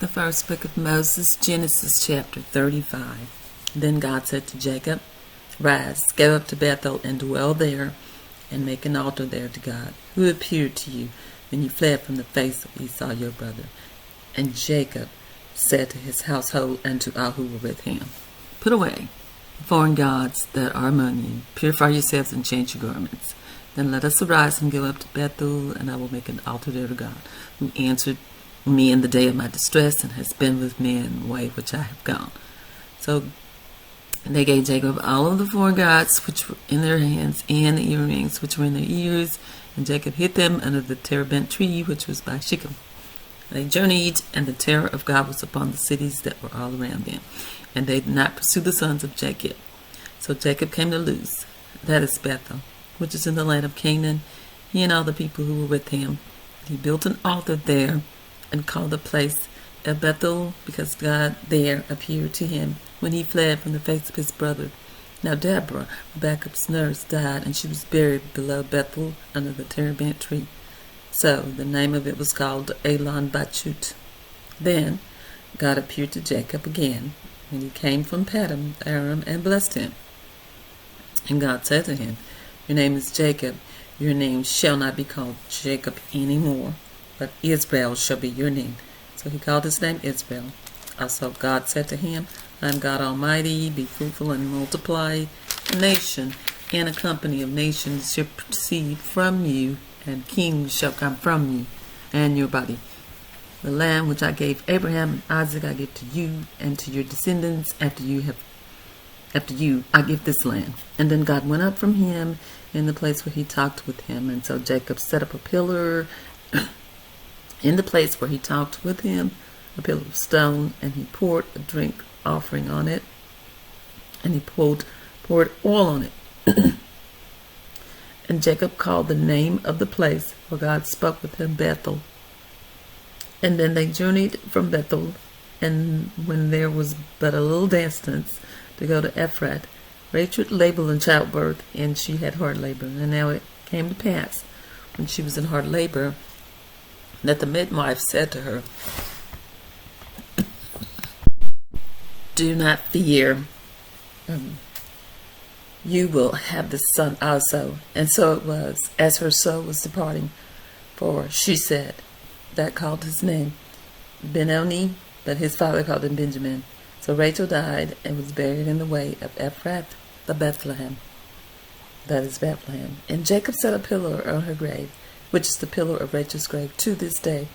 The first book of Moses, Genesis chapter 35. Then God said to Jacob, "Rise, go up to Bethel and dwell there, and make an altar there to God, who appeared to you when you fled from the face of Esau your brother." And Jacob said to his household and to all who were with him, "Put away the foreign gods that are among you, purify yourselves and change your garments. Then let us arise and go up to Bethel, and I will make an altar there to God, who answered me in the day of my distress and has been with me in the way which I have gone." So they gave Jacob all of the foreign gods which were in their hands and the earrings which were in their ears, and Jacob hid them under the terebinth tree which was by Shechem. They journeyed, and the terror of God was upon the cities that were all around them, and they did not pursue the sons of Jacob. So Jacob came to Luz, that is Bethel, which is in the land of Canaan, he and all the people who were with him. He built an altar there and called the place Bethel, because God there appeared to him when he fled from the face of his brother. Now Deborah, Rebekah's nurse, died, and she was buried below Bethel under the terebinth tree. So the name of it was called Elon Bachut. Then God appeared to Jacob again when he came from Paddan Aram and blessed him. And God said to him, "Your name is Jacob. Your name shall not be called Jacob any more, but Israel shall be your name." So he called his name Israel. Also God said to him, "I am God Almighty. Be fruitful and multiply. A nation and a company of nations shall proceed from you, and kings shall come from you and your body. The land which I gave Abraham and Isaac I give to you and to your descendants after you I give this land." And then God went up from him in the place where he talked with him. And so Jacob set up a pillar in the place where he talked with him, a pillar of stone, and he poured a drink offering on it, and he poured oil on it. And Jacob called the name of the place where God spoke with him Bethel. And then they journeyed from Bethel, and when there was but a little distance to go to Ephrath, Rachel labored in childbirth, and she had hard labor. And now it came to pass, when she was in hard labor, that the midwife said to her, "Do not fear, you will have this son also." And so it was, as her soul was departing, for she said, that called his name Benoni, but his father called him Benjamin. So Rachel died and was buried in the way of Ephrath, the Bethlehem. That is Bethlehem. And Jacob set a pillar on her grave, which is the pillar of Rachel's grave to this day.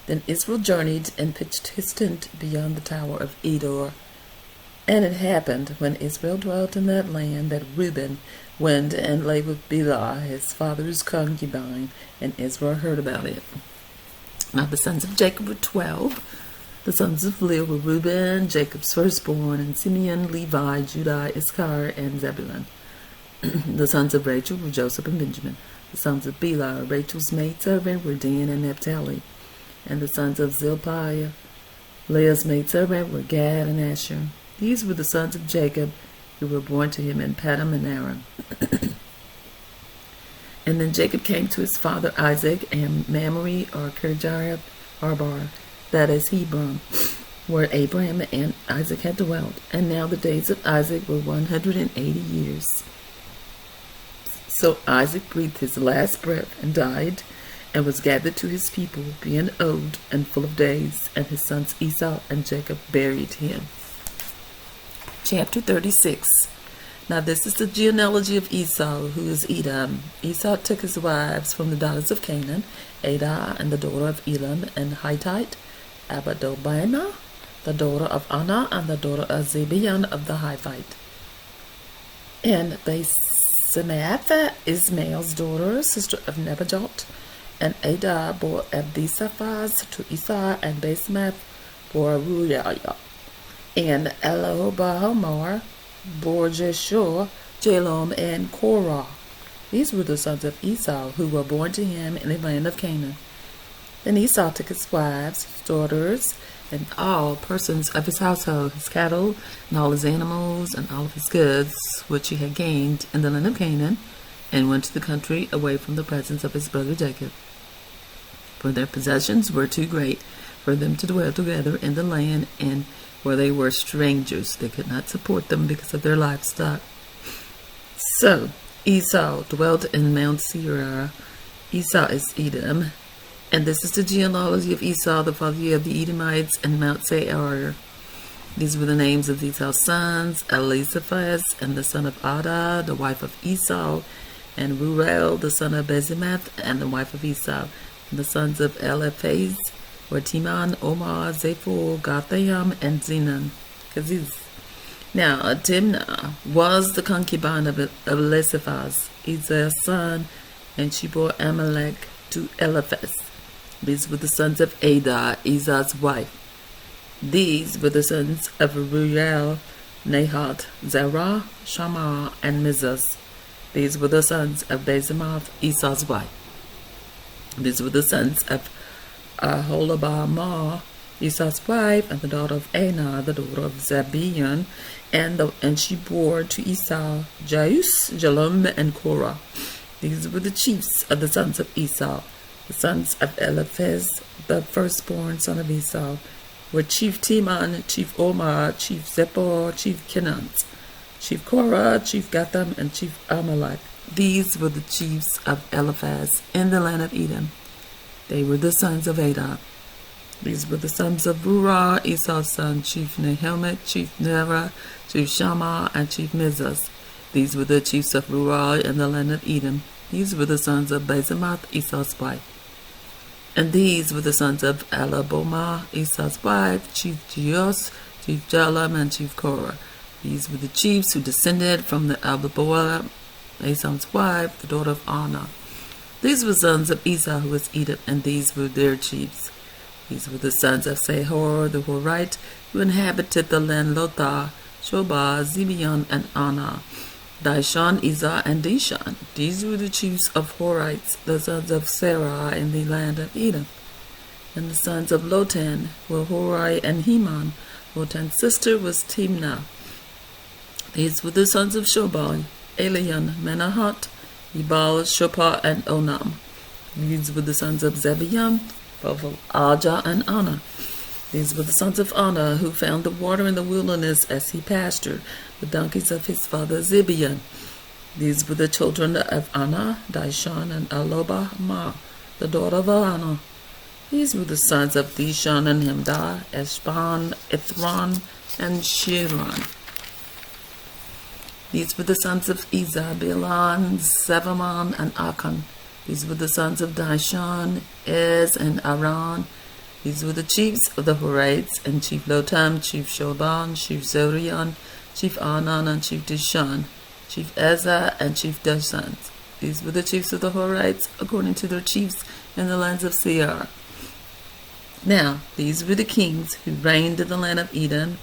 Then Israel journeyed and pitched his tent beyond the tower of Edor. And it happened, when Israel dwelt in that land, that Reuben went and lay with Bilhah, his father's concubine, and Israel heard about it. Now the sons of Jacob were 12. The sons of Leah were Reuben, Jacob's firstborn, and Simeon, Levi, Judah, Issachar, and Zebulun. The sons of Rachel were Joseph and Benjamin. The sons of Bilhah, Rachel's maidservant, were Dan and Naphtali. And the sons of Zilpah, Leah's maidservant, were Gad and Asher. These were the sons of Jacob, who were born to him in Paddan Aram. And then Jacob came to his father Isaac and Mamre, or Kirjath Arbar, that is Hebron, where Abraham and Isaac had dwelt. And now the days of Isaac were 180 years. So Isaac breathed his last breath and died, and was gathered to his people, being old and full of days. And his sons Esau and Jacob buried him. Chapter 36. Now this is the genealogy of Esau, who is Edom. Esau took his wives from the daughters of Canaan, Adah, and the daughter of Elam, and Hittite, Abadobana, the daughter of Anah, and the daughter of Zibeon of the Hivite. And Basemath, Ismael's daughter, sister of Nebajoth, and Adah bore Abdisaphaz to Esau, and Basemath bore Ruiah. And Elohobahomar bore Jeshua, Jalom, and Korah. These were the sons of Esau, who were born to him in the land of Canaan. Then Esau took his wives, his daughters, and all persons of his household, his cattle, and all his animals, and all of his goods, which he had gained in the land of Canaan, and went to the country away from the presence of his brother Jacob. For their possessions were too great for them to dwell together in the land and where they were strangers. They could not support them because of their livestock. So Esau dwelt in Mount Seir. Esau is Edom. And this is the genealogy of Esau, the father of the Edomites, and Mount Seir. These were the names of Esau's sons: Elisaphaz, and the son of Adah, the wife of Esau, and Ruel, the son of Bezemath, and the wife of Esau. And the sons of Eliphaz were Teman, Omar, Zepho, Gatham, and Zenon. Now, Timnah was the concubine of Elisaphaz, Esau's son, and she bore Amalek to Eliphaz. These were the sons of Adah, Esau's wife. These were the sons of Ruel, Nahat, Zerah, Shammah, and Mizas. These were the sons of Basemath, Esau's wife. These were the sons of Aholibamah, Esau's wife, and the daughter of Anah, the daughter of Zabulon, and she bore to Esau Jaus, Jalum, and Korah. These were the chiefs of the sons of Esau. The sons of Eliphaz, the firstborn son of Esau, were Chief Teman, Chief Omar, Chief Zepho, Chief Kenaz, Chief Korah, Chief Gatham, and Chief Amalek. These were the chiefs of Eliphaz in the land of Edom. They were the sons of Adah. These were the sons of Burah, Esau's son, Chief Nehemet, Chief Nerah, Chief Shammah, and Chief Mizas. These were the chiefs of Burah in the land of Edom. These were the sons of Basemath, Esau's wife. And these were the sons of Alabomah, Esau's wife, Chief Jeus, Chief Jalam, and Chief Korah. These were the chiefs who descended from the Alabomah, Esau's wife, the daughter of Anah. These were sons of Esau, who was Edom, and these were their chiefs. These were the sons of Sehor, the Horite, who inhabited the land Lothah, Shobah, Zibeon, and Anah, Dishon, Ezer, and Dishan. These were the chiefs of Horites, the sons of Sarah in the land of Edom. And the sons of Lotan were Hori and Heman. Lotan's sister was Timnah. These were the sons of Shobal, Elion, Menahat, Ebal, Shopah, and Onam. These were the sons of Zebulun, both of Ajah and Anah. These were the sons of Anah, who found the water in the wilderness as he pastured the donkeys of his father Zibeon. These were the children of Anah, Dishon, and Alobamah, the daughter of Anah. These were the sons of Dishon and Hemdah, Eshban, Ithron, and Shiran. These were the sons of Ezer, Bilhan, Zevamon, and Akan. These were the sons of Dishon, Ez, and Aran. These were the chiefs of the Horites, and Chief Lotam, Chief Shoban, Chief Zorion, Chief Anan, and Chief Dishon, Chief Ezra, and Chief Dashan. These were the chiefs of the Horites, according to their chiefs in the lands of Seir. Now, these were the kings who reigned in the land of Edom,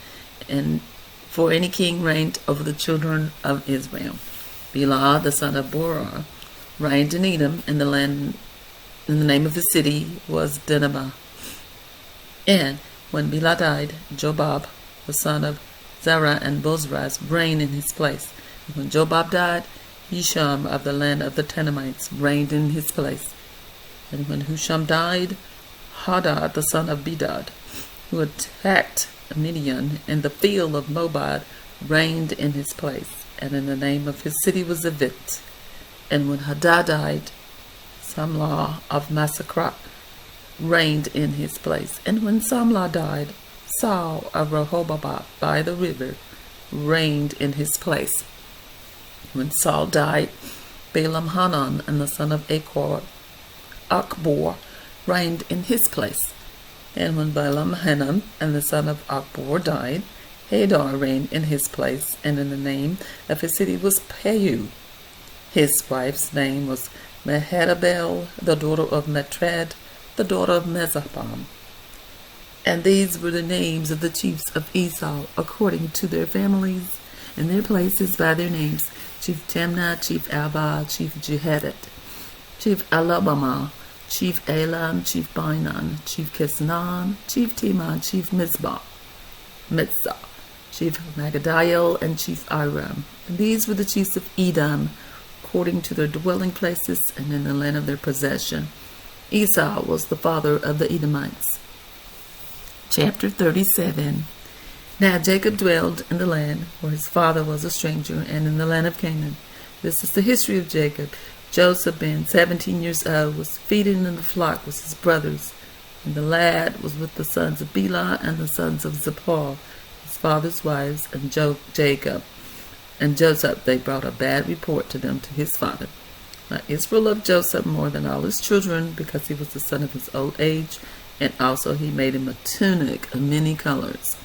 and for any king reigned over the children of Israel. Bela, the son of Borah, reigned in Edom, and the name of the city was Dinhabah. And when Bela died, Jobab, the son of Zerah and Bozraz, reigned in his place. And when Jobab died, Husham of the land of the Tenemites reigned in his place. And when Husham died, Hadad, the son of Bedad, who attacked Midian in the field of Moab, reigned in his place. And in the name of his city was Avit. And when Hadad died, Samlah of Massacra reigned in his place. And when Samlah died, Saul of Rehoboth by the river reigned in his place. When Saul died, Balaam Hanan and the son of Achbor reigned in his place. And when Balaam Hanan and the son of Achbor died, Hadar reigned in his place, and in the name of his city was Pehu. His wife's name was Mehetabel, the daughter of Matred, the daughter of Mezabam. And these were the names of the chiefs of Esau, according to their families, and their places by their names: Chief Timnah, Chief Abba, Chief Jehedet, Chief Alabamah, Chief Elam, Chief Bainan, Chief Kisnan, Chief Teman, Chief Mitzvah, Chief Magadiel, and Chief Iram. And these were the chiefs of Edom, according to their dwelling places and in the land of their possession. Esau was the father of the Edomites. Chapter 37. Now Jacob dwelled in the land where his father was a stranger, and in the land of Canaan. This is the history of Jacob. Joseph, being 17 years old, was feeding in the flock with his brothers, and the lad was with the sons of Bilhah and the sons of Zipporah, his father's wives, and Jacob. And Joseph, they brought a bad report to them to his father. Now Israel loved Joseph more than all his children, because he was the son of his old age, and also he made him a tunic of many colors.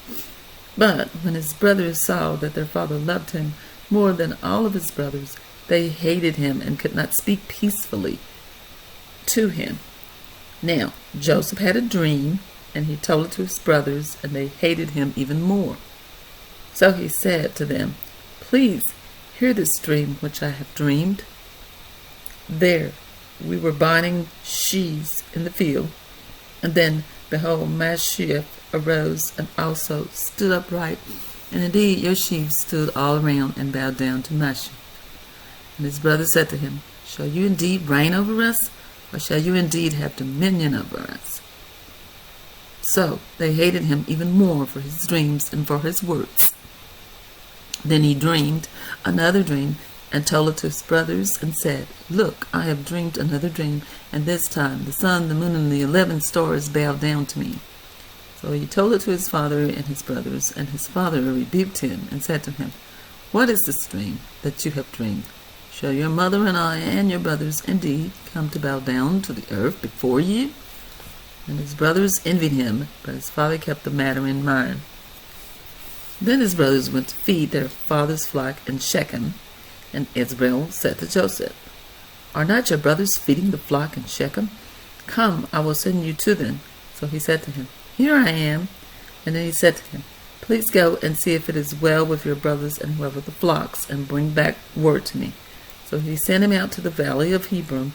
But when his brothers saw that their father loved him more than all of his brothers, they hated him and could not speak peacefully to him. Now Joseph had a dream, and he told it to his brothers, and they hated him even more. So he said to them, "Please hear this dream which I have dreamed. There we were binding sheaves in the field, and then, behold, Mashiach arose and also stood upright, and indeed your sheaves stood all around and bowed down to Mashiach." And his brothers said to him, "Shall you indeed reign over us, or shall you indeed have dominion over us?" So they hated him even more for his dreams and for his words. Then he dreamed another dream, and told it to his brothers, and said, "Look, I have dreamed another dream, and this time the sun, the moon, and the 11 stars bowed down to me." So he told it to his father and his brothers, and his father rebuked him, and said to him, "What is this dream that you have dreamed? Shall your mother and I and your brothers indeed come to bow down to the earth before you?" And his brothers envied him, but his father kept the matter in mind. Then his brothers went to feed their father's flock in Shechem, and Israel said to Joseph, "Are not your brothers feeding the flock in Shechem? Come, I will send you to them." So he said to him, "Here I am." And then he said to him, "Please go and see if it is well with your brothers and well with the flocks, and bring back word to me." So he sent him out to the valley of Hebron,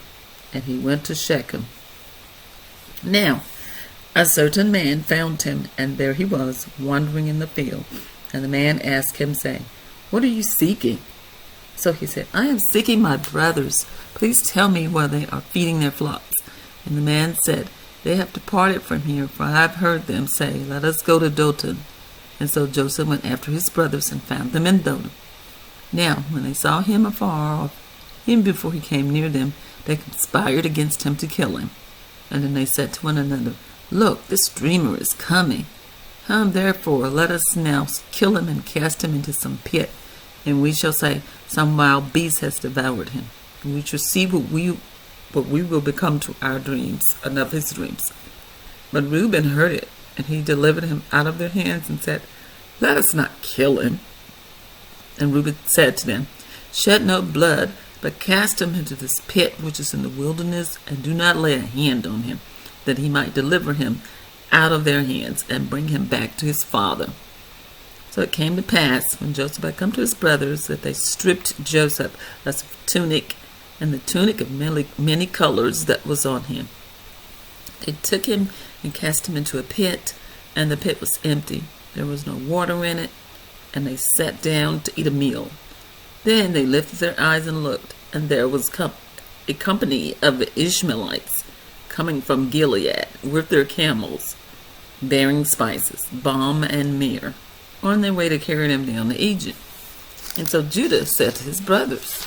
and he went to Shechem. Now a certain man found him, and there he was, wandering in the field. And the man asked him, saying, "What are you seeking?" So he said, "I am seeking my brothers. Please tell me where they are feeding their flocks." And the man said, "They have departed from here, for I have heard them say, 'Let us go to Dothan.'" And so Joseph went after his brothers and found them in Dothan. Now when they saw him afar off, even before he came near them, they conspired against him to kill him. And then they said to one another, "Look, this dreamer is coming. Come therefore, let us now kill him and cast him into some pit, and we shall say, 'Some wild beast has devoured him.' And we shall see what we will become to our dreams and of his dreams." But Reuben heard it, and he delivered him out of their hands, and said, "Let us not kill him." And Reuben said to them, "Shed no blood, but cast him into this pit which is in the wilderness, and do not lay a hand on him, that he might deliver him out of their hands, and bring him back to his father." So it came to pass, when Joseph had come to his brothers, that they stripped Joseph of his tunic, and the tunic of many colors that was on him. They took him and cast him into a pit, and the pit was empty. There was no water in it, and they sat down to eat a meal. Then they lifted their eyes and looked, and there was a company of the Ishmaelites coming from Gilead with their camels, bearing spices, balm and myrrh, on their way to carry them down to Egypt. And so Judah said to his brothers,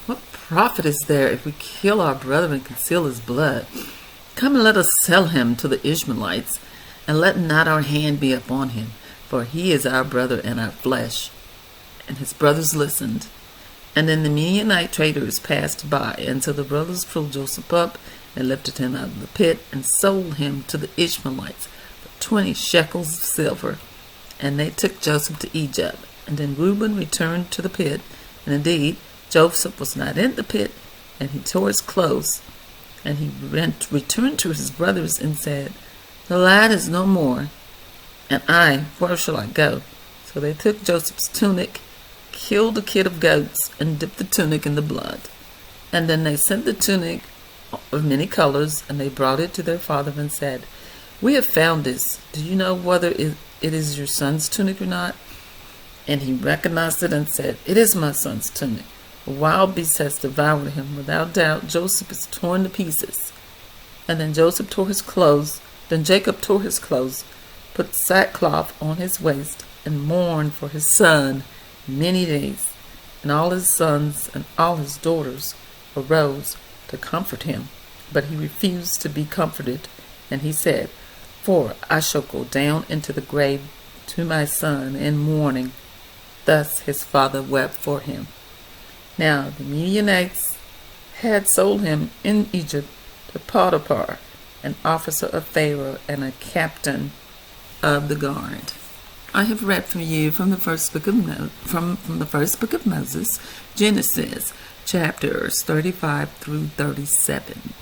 "What profit is there if we kill our brother and conceal his blood? Come and let us sell him to the Ishmaelites, and let not our hand be upon him, for he is our brother and our flesh." And his brothers listened. And then the Midianite traders passed by, and so the brothers pulled Joseph up and lifted him out of the pit, and sold him to the Ishmaelites for 20 shekels of silver. And they took Joseph to Egypt. And then Reuben returned to the pit, and indeed Joseph was not in the pit, and he tore his clothes. And he returned to his brothers and said, "The lad is no more, and where shall I go?" So they took Joseph's tunic, killed a kid of goats, and dipped the tunic in the blood. And then they sent the tunic of many colors, and they brought it to their father and said, "We have found this. Do you know whether it is your son's tunic or not?" And he recognized it and said, "It is my son's tunic. A wild beast has devoured him. Without doubt, Joseph is torn to pieces." And then Joseph tore his clothes, Then Jacob tore his clothes, put sackcloth on his waist, and mourned for his son many days. And all his sons and all his daughters arose to comfort him. But he refused to be comforted, and he said, "For I shall go down into the grave to my son in mourning." Thus his father wept for him. Now the Midianites had sold him in Egypt to Potiphar, an officer of Pharaoh and a captain of the guard. I have read for you from the first book of from the first book of Moses, Genesis, chapters 35 through 37.